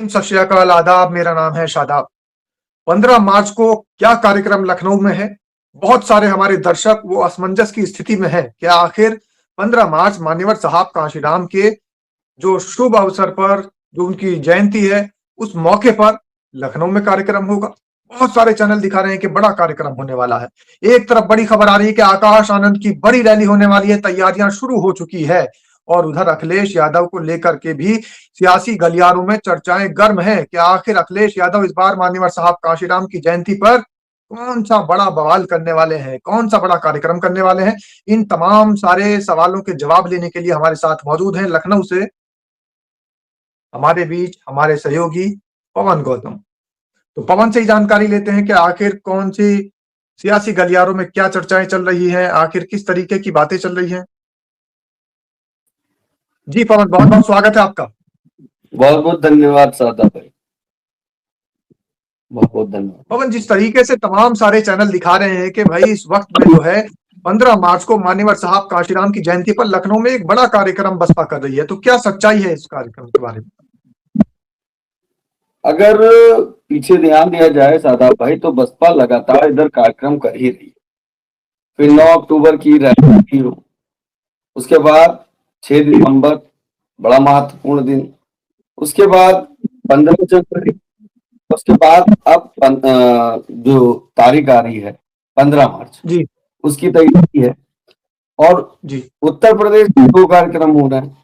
सत श्री अकाल, आदाब। मेरा नाम है शादाब। 15 मार्च को क्या कार्यक्रम लखनऊ में है? बहुत सारे हमारे दर्शक वो असमंजस की स्थिति में है कि आखिर 15 मार्च मान्यवर साहब कांशीराम के जो शुभ अवसर पर, जो उनकी जयंती है, उस मौके पर लखनऊ में कार्यक्रम होगा। बहुत सारे चैनल दिखा रहे हैं कि बड़ा कार्यक्रम होने वाला है। एक तरफ बड़ी खबर आ रही है कि आकाश आनंद की बड़ी रैली होने वाली है, तैयारियां शुरू हो चुकी है। और उधर अखिलेश यादव को लेकर के भी सियासी गलियारों में चर्चाएं गर्म है कि आखिर अखिलेश यादव इस बार मान्यवर साहब कांशीराम की जयंती पर कौन सा बड़ा बवाल करने वाले हैं, कौन सा बड़ा कार्यक्रम करने वाले हैं। इन तमाम सारे सवालों के जवाब लेने के लिए हमारे साथ मौजूद हैं लखनऊ से हमारे बीच हमारे सहयोगी पवन गौतम। तो पवन से ही जानकारी लेते हैं कि आखिर कौन सी सियासी गलियारों में क्या चर्चाएं चल रही हैं, आखिर किस तरीके की बातें चल रही हैं। जी पवन, बहुत बहुत स्वागत है आपका। बहुत बहुत धन्यवाद सादा भाई, बहुत बहुत धन्यवाद। पवन, जिस तरीके से तमाम सारे चैनल दिखा रहे हैं कि भाई इस वक्त में जो है 15 मार्च को मान्यवर साहब कांशीराम की जयंती पर लखनऊ में एक बड़ा कार्यक्रम बसपा कर रही है, तो क्या सच्चाई है इस कार्यक्रम के बारे में? अगर पीछे ध्यान दिया जाए सादा भाई, तो बसपा लगातार इधर कार्यक्रम कर ही रही है। फिर 9 अक्टूबर की रैली की हो, उसके बाद 6 दिसंबर बड़ा महत्वपूर्ण दिन, उसके बाद 15 जनवरी, उसके बाद अब जो तारीख आ रही है 15 मार्च जी उसकी तैयारी है। और जी उत्तर प्रदेश में 2 कार्यक्रम हो रहे हैं।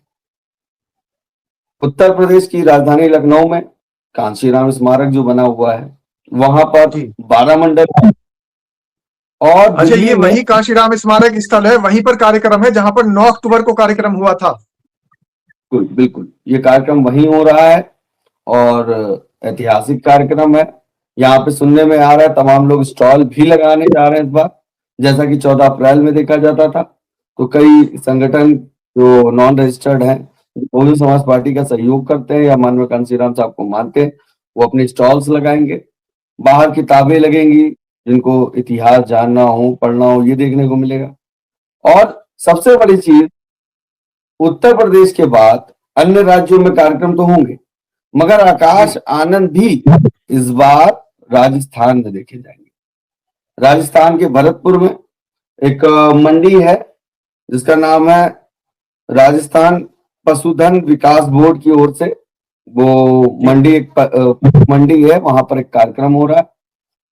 उत्तर प्रदेश की राजधानी लखनऊ में कांशीराम स्मारक जो बना हुआ है, वहां पर जी 12 मंडल है। और अच्छा, दिल्ली ये में वही कांशीराम स्मारक स्थल है, वहीं पर कार्यक्रम है जहां पर 9 अक्टूबर को कार्यक्रम हुआ था। बिल्कुल बिल्कुल ये कार्यक्रम वहीं हो रहा है और ऐतिहासिक कार्यक्रम है। यहाँ पे सुनने में आ रहा है तमाम लोग स्टॉल भी लगाने जा रहे हैं इस बार, जैसा कि 14 अप्रैल में देखा जाता था। तो कई संगठन जो नॉन रजिस्टर्ड हैं, बहुजन समाज पार्टी का सहयोग करते हैं या माननीय कांशीराम साहब को मानते हैं, वो अपने स्टॉल्स लगाएंगे। बाहर किताबें लगेंगी, जिनको इतिहास जानना हो, पढ़ना हो, ये देखने को मिलेगा। और सबसे बड़ी चीज, उत्तर प्रदेश के बाद अन्य राज्यों में कार्यक्रम तो होंगे, मगर आकाश आनंद भी इस बार राजस्थान में देखे जाएंगे। राजस्थान के भरतपुर में एक मंडी है जिसका नाम है राजस्थान पशुधन विकास बोर्ड की ओर से। वो मंडी एक मंडी है, वहां पर एक कार्यक्रम हो रहा है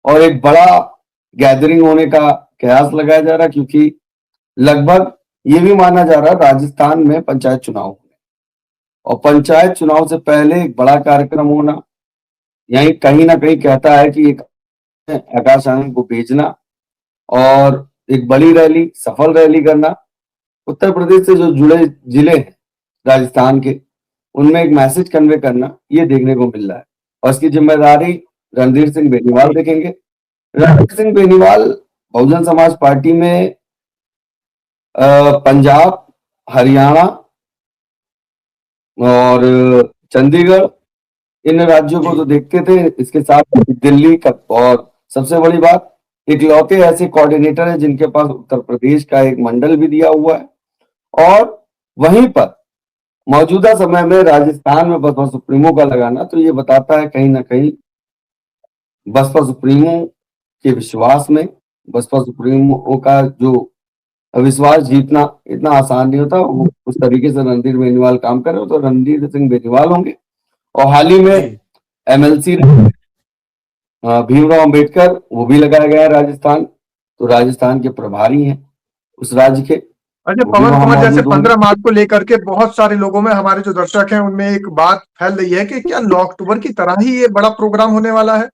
और एक बड़ा गैदरिंग होने का कयास लगाया जा रहा है, क्योंकि लगभग ये भी माना जा रहा है राजस्थान में पंचायत चुनाव होने और पंचायत चुनाव से पहले एक बड़ा कार्यक्रम होना, यही कहीं ना कहीं कहता है कि एक आकाश आनंद को भेजना और एक बड़ी रैली, सफल रैली करना, उत्तर प्रदेश से जो जुड़े जिले हैं राजस्थान के, उनमें एक मैसेज कन्वे करना, ये देखने को मिल रहा है। और इसकी जिम्मेदारी रणधीर सिंह बेनीवाल देखेंगे। रणधीर सिंह बेनीवाल बहुजन समाज पार्टी में पंजाब, हरियाणा और चंडीगढ़, इन राज्यों को तो देखते थे, इसके साथ दिल्ली का। और सबसे बड़ी बात, इकलौते ऐसे कोऑर्डिनेटर हैं जिनके पास उत्तर प्रदेश का एक मंडल भी दिया हुआ है। और वहीं पर मौजूदा समय में राजस्थान में बसपा सुप्रीमो का लगाना, तो ये बताता है कहीं ना कहीं बसपा सुप्रीमो के विश्वास में, बसपा सुप्रीमो का जो विश्वास जीतना इतना आसान नहीं होता। उस तरीके से रणधीर बेनीवाल काम कर रहे हो तो रणधीर सिंह बेनीवाल होंगे। और हाल ही में एमएलसी भीमराव अंबेडकर, वो भी लगाया गया है राजस्थान, तो राजस्थान के प्रभारी हैं उस राज्य के। अच्छा पवन कुमार, जैसे 15 मार्च को लेकर के बहुत सारे लोगों में, हमारे जो दर्शक हैं उनमें एक बात फैल रही है कि क्या 9 अक्टूबर की तरह ही ये बड़ा प्रोग्राम होने वाला है?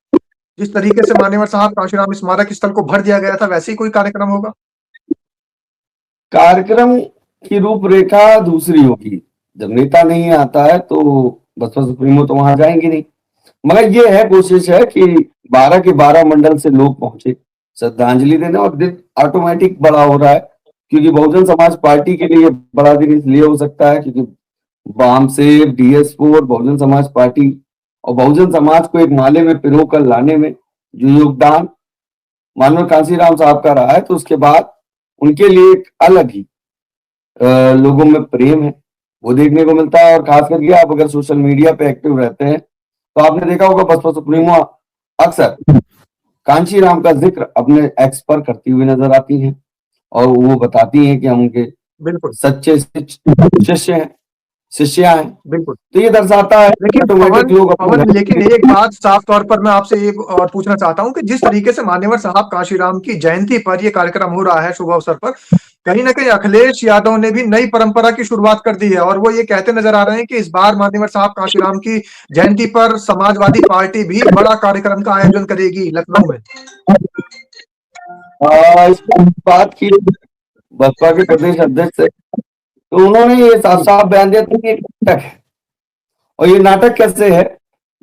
जिस तरीके से मान्यवर साहब कांशीराम स्मारक स्थल को भर दिया गया था, वैसे ही कोई कार्यक्रम होगा? कार्यक्रम की रूपरेखा दूसरी होगी। जब नेता नहीं आता है तो बसपा सुप्रीमो तो वहां जाएंगे नहीं, मगर ये है, कोशिश है कि 12 के 12 मंडल से लोग पहुंचे श्रद्धांजलि देने। और दिन ऑटोमेटिक बड़ा हो रहा है, क्योंकि बहुजन समाज पार्टी के लिए बड़ा दिन इसलिए हो सकता है क्योंकि वामसेव, डीएस4, बहुजन समाज पार्टी और बहुजन समाज को एक माले में पिरो कर लाने में जो योगदान माननीय कांशीराम साहब का रहा है, तो उसके बाद उनके लिए एक अलग ही लोगों में प्रेम है, वो देखने को मिलता है। और खास करके आप अगर सोशल मीडिया पे एक्टिव रहते हैं तो आपने देखा होगा बसपा सुप्रीमो अक्सर कांशीराम का जिक्र अपने एक्स पर करती हुई नजर आती हैं और वो बताती हैं कि हम उनके बिल्कुल सच्चे शिष्या हैं। बिल्कुल। तो ये दर्शाता है कि लेकिन ऑटोमेटिक लोग अपने पवन, लेकिन धर्म एक बात साफ तौर पर मैं आपसे एक और पूछना चाहता हूँ कि जिस तरीके से मान्यवर साहब कांशीराम की जयंती पर ये कार्यक्रम हो रहा है शुभ अवसर पर, कहीं ना कहीं अखिलेश यादव ने भी नई परंपरा की शुरुआत कर दी है और वो ये कहते नजर आ रहे हैं कि इस बार मान्यवर साहब कांशीराम की जयंती पर समाजवादी पार्टी भी बड़ा कार्यक्रम का आयोजन करेगी लखनऊ में। इस बात की बसपा के प्रदेश अध्यक्ष है, तो उन्होंने ये साफ साफ बयान दिया था कि ये नाटक है। और ये नाटक कैसे है,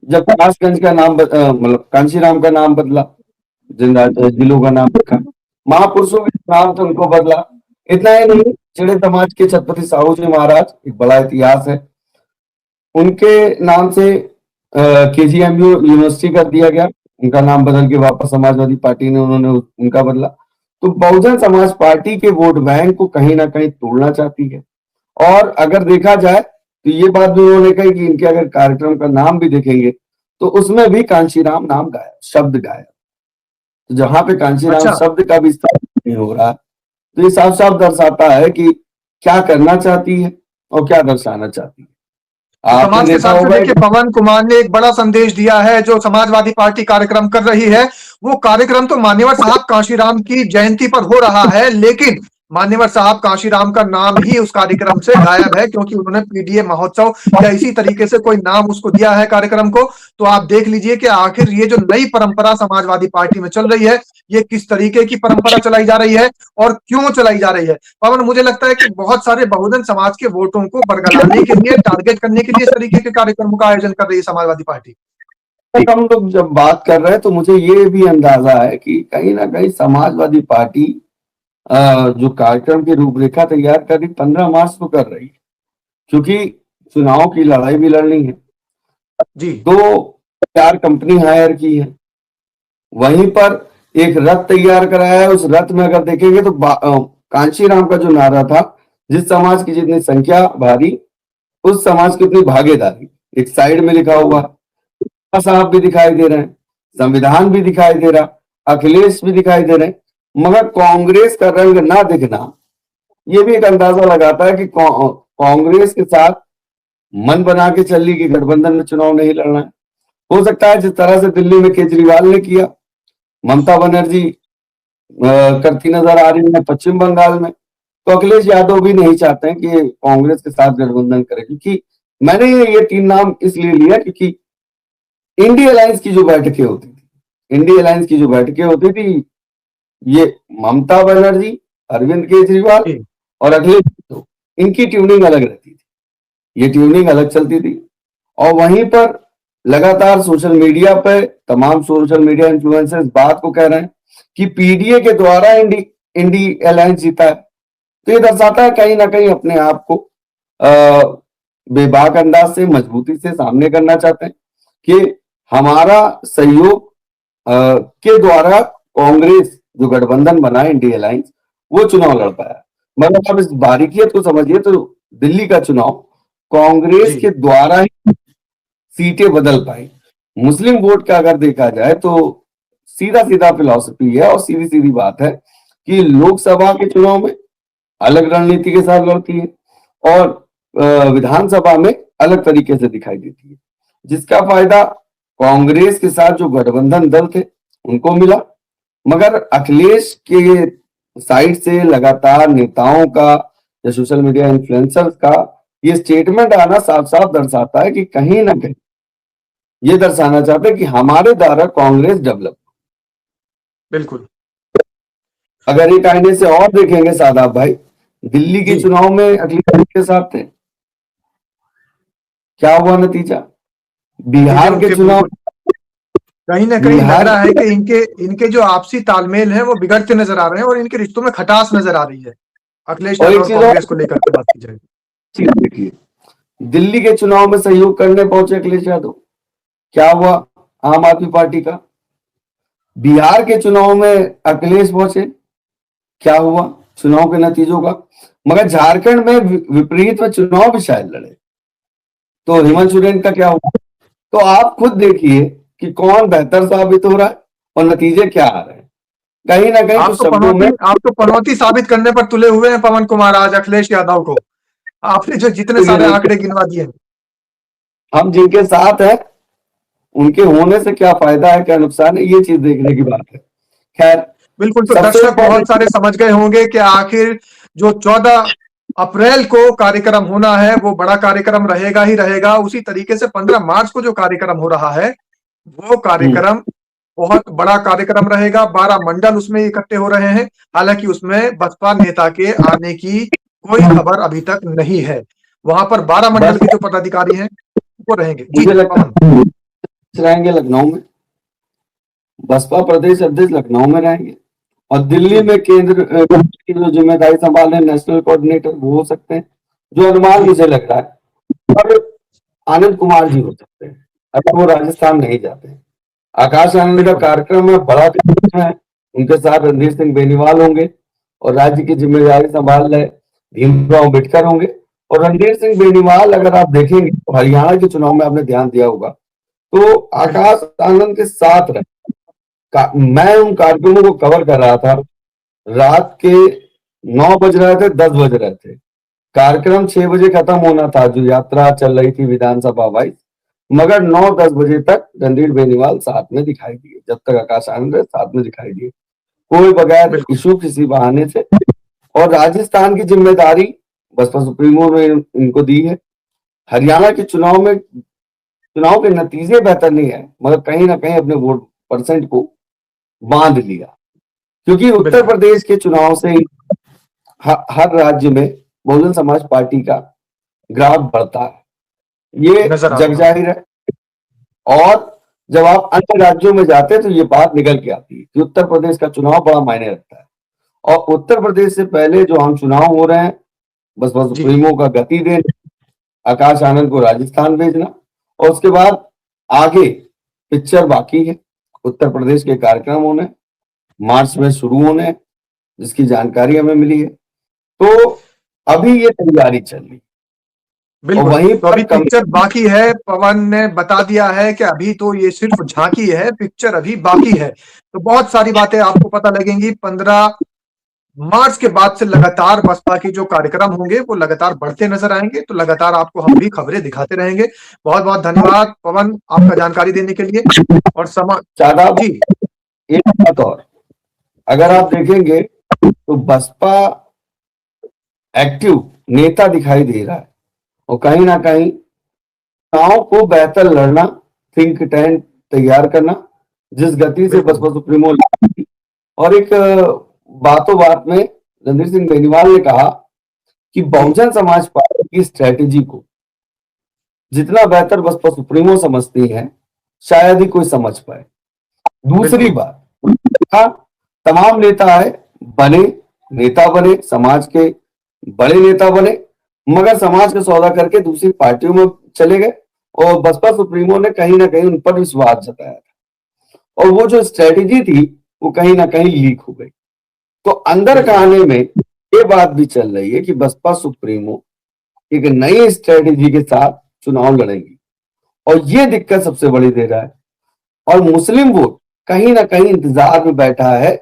जब कासगंज का नाम मतलब कांशीराम का नाम बदला, जिलों का नाम रखा, महापुरुषों के नाम से उनको बदला। इतना ही नहीं, चिड़े समाज के छत्रपति साहू जी महाराज, एक बड़ा इतिहास है, उनके नाम से केजीएमयू यूनिवर्सिटी कर दिया गया, उनका नाम बदल के वापस समाजवादी पार्टी ने उन्होंने उनका बदला। तो बहुजन समाज पार्टी के वोट बैंक को कहीं ना कहीं तोड़ना चाहती है। और अगर देखा जाए तो ये बात भी उन्होंने कही कि इनके अगर कार्यक्रम का नाम भी देखेंगे तो उसमें भी कांशीराम नाम गायब, शब्द गायब। तो जहां पे कांशीराम अच्छा, शब्द का भी इस्तेमाल नहीं हो रहा, तो ये साफ साफ दर्शाता है कि क्या करना चाहती है और क्या दर्शाना चाहती है। तो आपने समाज के देखा हिसाब से होगा देखिए, पवन कुमार ने एक बड़ा संदेश दिया है। जो समाजवादी पार्टी कार्यक्रम कर रही है, वो कार्यक्रम तो मान्यवर साहब कांशीराम की जयंती पर हो रहा है, लेकिन मान्यवर साहब कांशीराम का नाम ही उस कार्यक्रम से गायब है, क्योंकि उन्होंने पीडीए महोत्सव या इसी तरीके से कोई नाम उसको दिया है कार्यक्रम को। तो आप देख लीजिए कि आखिर ये जो नई परंपरा समाजवादी पार्टी में चल रही है, ये किस तरीके की परंपरा चलाई जा रही है और क्यों चलाई जा रही है। पवन, मुझे लगता है कि बहुत सारे बहुजन समाज के वोटों को बरगलाने के लिए, टारगेट करने के लिए इस तरीके के कार्यक्रमों का आयोजन कर रही है समाजवादी पार्टी। हम लोग जब बात कर रहे हैं तो मुझे ये भी अंदाजा है कि कहीं ना कहीं समाजवादी पार्टी जो कार्यक्रम की रूपरेखा तैयार कर रही 15 मार्च को कर रही है, क्योंकि चुनाव की लड़ाई भी लड़नी है। जी तो 4 कंपनी हायर की है, वहीं पर एक रथ तैयार कराया है। उस रथ में अगर देखेंगे तो कांशीराम का जो नारा था, जिस समाज की जितनी संख्या भारी, उस समाज की उतनी भागीदारी, एक साइड में लिखा हुआ साहब भी दिखाई दे रहे हैं, संविधान भी दिखाई दे रहा, अखिलेश भी दिखाई दे रहे हैं, मगर कांग्रेस का रंग ना दिखना, ये भी एक अंदाजा लगाता है कि कांग्रेस के साथ मन बना के चल रही कि गठबंधन में चुनाव नहीं लड़ना है। हो सकता है जिस तरह से दिल्ली में केजरीवाल ने किया, ममता बनर्जी करती नजर आ रही है पश्चिम बंगाल में, तो अखिलेश यादव भी नहीं चाहते हैं कि कांग्रेस के साथ गठबंधन करे। क्योंकि मैंने ये 3 नाम इसलिए लिया क्योंकि इंडिया अलायंस की जो बैठकें होती थी, इंडिया अलायंस की जो बैठकें होती थी, ये ममता बनर्जी, अरविंद केजरीवाल जी और अखिलेश यादव, इनकी ट्यूनिंग अलग रहती थी, ये ट्यूनिंग अलग चलती थी। और वहीं पर लगातार सोशल मीडिया पे तमाम सोशल मीडिया इन्फ्लुएंसर्स बात को कह रहे हैं कि पीडीए के द्वारा इंडी अलायंस जीता है। तो ये दर्शाता है कहीं ना कहीं अपने आप को बेबाक अंदाज से, मजबूती से सामने करना चाहते हैं कि हमारा सहयोग के द्वारा कांग्रेस जो गठबंधन बना इंडिया अलायंस, वो चुनाव लड़ पाया। मतलब आप इस बारीकियत को समझिए तो दिल्ली का चुनाव कांग्रेस जी के द्वारा ही सीटें बदल पाई। मुस्लिम वोट का अगर देखा जाए तो सीधा सीधा फिलॉसफी है और सीधी सीधी बात है कि लोकसभा के चुनाव में अलग रणनीति के साथ लड़ती है और विधानसभा में अलग तरीके से दिखाई देती है, जिसका फायदा कांग्रेस के साथ जो गठबंधन दल थे उनको मिला। मगर अखिलेश के साइड से लगातार नेताओं का या सोशल मीडिया इन्फ्लुएंसर्स का ये स्टेटमेंट आना साफ साफ दर्शाता है कि कहीं ना कहीं ये दर्शाना चाहते हैं कि हमारे द्वारा कांग्रेस डेवलप। बिल्कुल अगर एक आईने से और देखेंगे सादाब भाई, दिल्ली के जी। चुनाव में अखिलेश के साथ थे, क्या हुआ नतीजा? नतीजे बिहार के उनके चुनाव, बिल्कुल कहीं ना कहीं लग बिहार रहा है कि इनके इनके जो आपसी तालमेल है वो बिगड़ते नजर आ रहे हैं और इनके रिश्तों में खटास नजर आ रही है, अखिलेश और यादव एक और चीज और कांग्रेस को लेकर के बात की जाए। चीज देखिए, दिल्ली के चुनाव में सहयोग करने पहुंचे अखिलेश यादव, क्या हुआ आम आदमी पार्टी का? बिहार के चुनाव में अखिलेश पहुंचे, क्या हुआ चुनाव के नतीजों का? मगर झारखंड में विपरीत में चुनाव भी शायद लड़े, तो जी हेमंत सोरेन का क्या हुआ? तो आप खुद देखिए कि कौन बेहतर साबित हो रहा है और नतीजे क्या आ रहे हैं। कहीं ना कहीं कुछ शब्दों में आप तो पनौती साबित करने पर तुले हुए हैं पवन कुमार आज अखिलेश यादव को। आपने जो जितने सारे आंकड़े गिनवा दिए हैं। हम जिनके साथ हैं उनके होने से क्या फायदा है क्या नुकसान है, ये चीज देखने की बात है। खैर, बिल्कुल, तो सबसे दर्शक पहले बहुत सारे समझ गए होंगे कि आखिर जो 14 अप्रैल को कार्यक्रम होना है वो बड़ा कार्यक्रम रहेगा ही रहेगा। उसी तरीके से 15 मार्च को जो कार्यक्रम हो रहा है वो कार्यक्रम बहुत बड़ा कार्यक्रम रहेगा। 12 मंडल उसमें इकट्ठे हो रहे हैं। हालांकि उसमें बसपा नेता के आने की कोई खबर अभी तक नहीं है। वहां पर 12 मंडल बस के जो पदाधिकारी हैं वो रहेंगे। जी मुझे लगता पवन। है रहेंगे लखनऊ में, बसपा प्रदेश अध्यक्ष लखनऊ में रहेंगे और दिल्ली जी में केंद्र की जो जिम्मेदारी संभाले नेशनल कोऑर्डिनेटर वो हो सकते हैं, जो अनुमान जी मुझे लग रहा है। और आनंद कुमार जी हो सकते हैं अगर वो राजस्थान नहीं जाते हैं। आकाश आनंद का बिल्कुल कार्यक्रम है, बड़ा कार्यक्रम है। उनके साथ रणधीर सिंह बेनीवाल होंगे और राज्य की जिम्मेदारी संभाल रहे भीमराव अम्बेडकर होंगे। और रणधीर सिंह बेनीवाल अगर आप देखेंगे तो हरियाणा के चुनाव में आपने ध्यान दिया होगा तो बिल्कुल आकाश आनंद के साथ रहे। मैं उन कार्यक्रमों को कवर कर रहा था, रात के 9 बज रहे थे, 10 बज रहे थे। कार्यक्रम 6 बजे खत्म होना था, जो यात्रा चल रही थी विधानसभा वाइज, मगर 9-10 बजे तक रणधीर बेनीवाल साथ में दिखाई दिए। जब तक आकाश आनंद रहे साथ में दिखाई दिए, कोई बगैर बिल्कुल इशू किसी बहाने से। और राजस्थान की जिम्मेदारी बसपा सुप्रीमो ने इनको दी है। हरियाणा के चुनाव के नतीजे बेहतर नहीं है, मगर कहीं ना कहीं अपने वोट परसेंट को बांध लिया, क्योंकि उत्तर बिल्कुल प्रदेश के चुनाव से हर राज्य में बहुजन समाज पार्टी का ग्राफ बढ़ता है, ये नजर आ जग रहा है। जाहिर है। और जब आप अन्य राज्यों में जाते हैं तो ये बात निकल के आती है कि उत्तर प्रदेश का चुनाव बड़ा मायने रखता है। और उत्तर प्रदेश से पहले जो हम चुनाव हो रहे हैं, बसपा जी सुप्रीमो का गति देना, आकाश आनंद को राजस्थान भेजना और उसके बाद आगे पिक्चर बाकी है। उत्तर प्रदेश के कार्यक्रम होने मार्च में शुरू होने हैं, जिसकी जानकारी हमें मिली है। तो अभी ये तैयारी चल रही और बिल्कुल, वहीं तो पर अभी पिक्चर बाकी है। पवन ने बता दिया है कि अभी तो ये सिर्फ झांकी है, पिक्चर अभी बाकी है। तो बहुत सारी बातें आपको पता लगेंगी। 15 मार्च के बाद से लगातार बसपा की जो कार्यक्रम होंगे वो लगातार बढ़ते नजर आएंगे। तो लगातार आपको हम भी खबरें दिखाते रहेंगे। बहुत बहुत धन्यवाद पवन आपका जानकारी देने के लिए। और ज्यादा जी एक बात और, अगर जी आप देखेंगे तो बसपा एक्टिव नेता दिखाई दे रहा है और कहीं ना कहीं चुनाव को बेहतर लड़ना, थिंक टैंक तैयार करना, जिस गति से बिल्कुल बसपा सुप्रीमो और एक बातों बात में रणधीर सिंह बेनीवाल ने कहा कि जी बहुजन समाज पार्टी की स्ट्रेटेजी को जितना बेहतर बसपा सुप्रीमो समझती है शायद ही कोई समझ पाए। दूसरी बिल्कुल बात, हाँ, तमाम नेता है, बने नेता बने, समाज के बड़े नेता बने, मगर समाज का सौदा करके दूसरी पार्टियों में चले गए और बसपा सुप्रीमो ने कहीं ना कहीं उन पर विश्वास जताया था और वो जो स्ट्रेटेजी थी वो कहीं ना कहीं लीक हो गई। तो अंदर बिल्कुल खाने में ये बात भी चल रही है कि बसपा सुप्रीमो एक नई स्ट्रेटेजी के साथ चुनाव लड़ेगी और ये दिक्कत सबसे बड़ी दे रहा है। और मुस्लिम वोट कहीं ना कहीं इंतजार में बैठा है,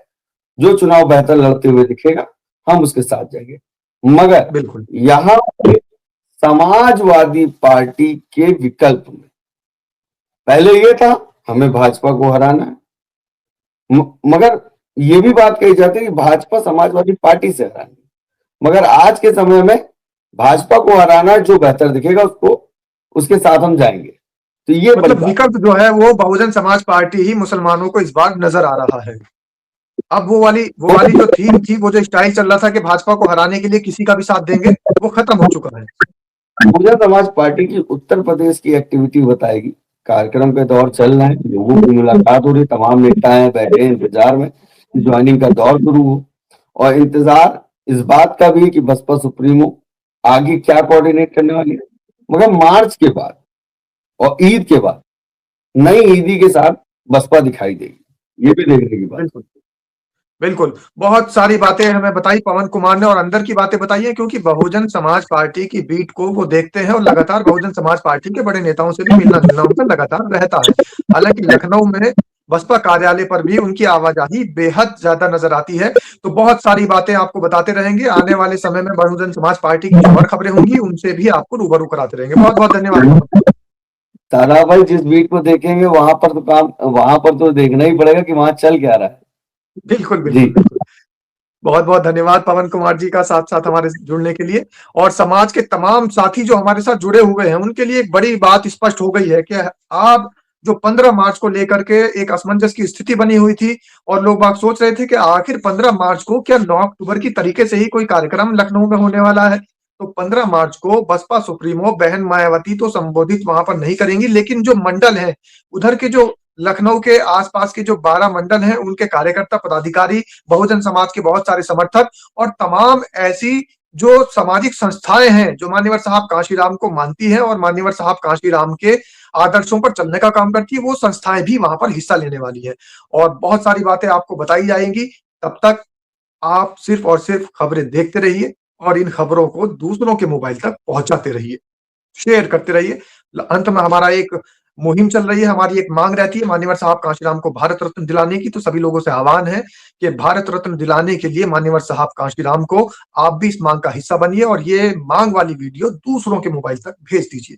जो चुनाव बेहतर लड़ते हुए दिखेगा हम उसके साथ जाएंगे। मगर बिल्कुल यहां पे समाजवादी पार्टी के विकल्प में पहले ये था हमें भाजपा को हराना है, मगर ये भी बात कही जाती है कि भाजपा समाजवादी पार्टी से हरानी, मगर आज के समय में भाजपा को हराना जो बेहतर दिखेगा उसको उसके साथ हम जाएंगे। तो ये बड़ी मतलब बात विकल्प जो है वो बहुजन समाज पार्टी ही मुसलमानों को इस बार नजर आ रहा है। अब वो वाली जो है। थीम थी, वो जो स्टाइल चल रहा था कि भाजपा को हराने के लिए किसी का भी साथ देंगे, वो खत्म हो चुका है। बहुजन समाज पार्टी की उत्तर प्रदेश की एक्टिविटी बताएगी। कार्यक्रम के दौर चल रहे हैं, लोगों की मुलाकात हो रही, तमाम नेता हैं बैठे हैं इंतजार में ज्वाइनिंग का दौर शुरू हो। और इंतजार इस बात का भी है कि बसपा सुप्रीमो आगे क्या कोऑर्डिनेट करने वाली है। मगर मार्च के बाद और ईद के बाद नई ईदी के साथ बसपा दिखाई देगी, ये भी देखने की बात। बिल्कुल बिल्कुल, बहुत सारी बातें हमें बताई पवन कुमार ने और अंदर की बातें बताई हैं क्योंकि बहुजन समाज पार्टी की बीट को वो देखते हैं और लगातार बहुजन समाज पार्टी के बड़े नेताओं से भी मिलना-जुलना उनका लगातार रहता है। हालाँकि लखनऊ में बसपा कार्यालय पर भी उनकी आवाजाही बेहद ज़्यादा नज़र आती है, तो बहुत सारी बातें आपको बताते रहेंगे। आने वाले समय में बहुजन समाज पार्टी की जो और खबरें होंगी, उनसे भी आपको रूबरू कराते रहेंगे। बहुत-बहुत धन्यवाद पवन। तारा भाई जिस बीट को देखेंगे वहां पर तो देखना ही पड़ेगा कि वहां चल क्या रहा है। बिल्कुल, जी। बिल्कुल, बिल्कुल। बहुत-बहुत धन्यवाद पवन कुमार जी का साथ-साथ हमारे से जुड़ने के लिए और समाज के तमाम साथी जो हमारे साथ जुड़े हुए हैं, उनके लिए एक बड़ी बात स्पष्ट हो गई है कि अब जो 15 मार्च को लेकर के एक असमंजस की स्थिति बनी हुई थी और लोग बाग सोच रहे थे कि आखिर 15 मार्च को क्या 9 अक्टूबर की तरीके से ही कोई कार्यक्रम लखनऊ में होने वाला है। तो 15 मार्च को बसपा सुप्रीमो बहन मायावती तो संबोधित वहां पर नहीं करेंगी, लेकिन जो मंडल हैं, उधर के जो लखनऊ के आसपास के जो 12 मंडल हैं, उनके कार्यकर्ता पदाधिकारी बहुजन समाज के बहुत सारे समर्थक और तमाम ऐसी जो सामाजिक संस्थाएं हैं जो मान्यवर साहब कांशीराम को मानती हैं और मान्यवर साहब कांशीराम के आदर्शों पर चलने का काम करती है, वो संस्थाएं भी वहां पर हिस्सा लेने वाली हैं और बहुत सारी बातें आपको बताई जाएंगी। तब तक आप सिर्फ और सिर्फ खबरें देखते रहिए और इन खबरों को दूसरों के मोबाइल तक पहुंचाते रहिए, शेयर करते रहिए। अंत में हमारा एक मुहिम चल रही है, हमारी एक मांग रहती है मान्यवर साहब कांशीराम को भारत रत्न दिलाने की, तो सभी लोगों से आह्वान है कि भारत रत्न दिलाने के लिए मान्यवर साहब कांशीराम को आप भी इस मांग का हिस्सा बनिए और ये मांग वाली वीडियो दूसरों के मोबाइल तक भेज दीजिए।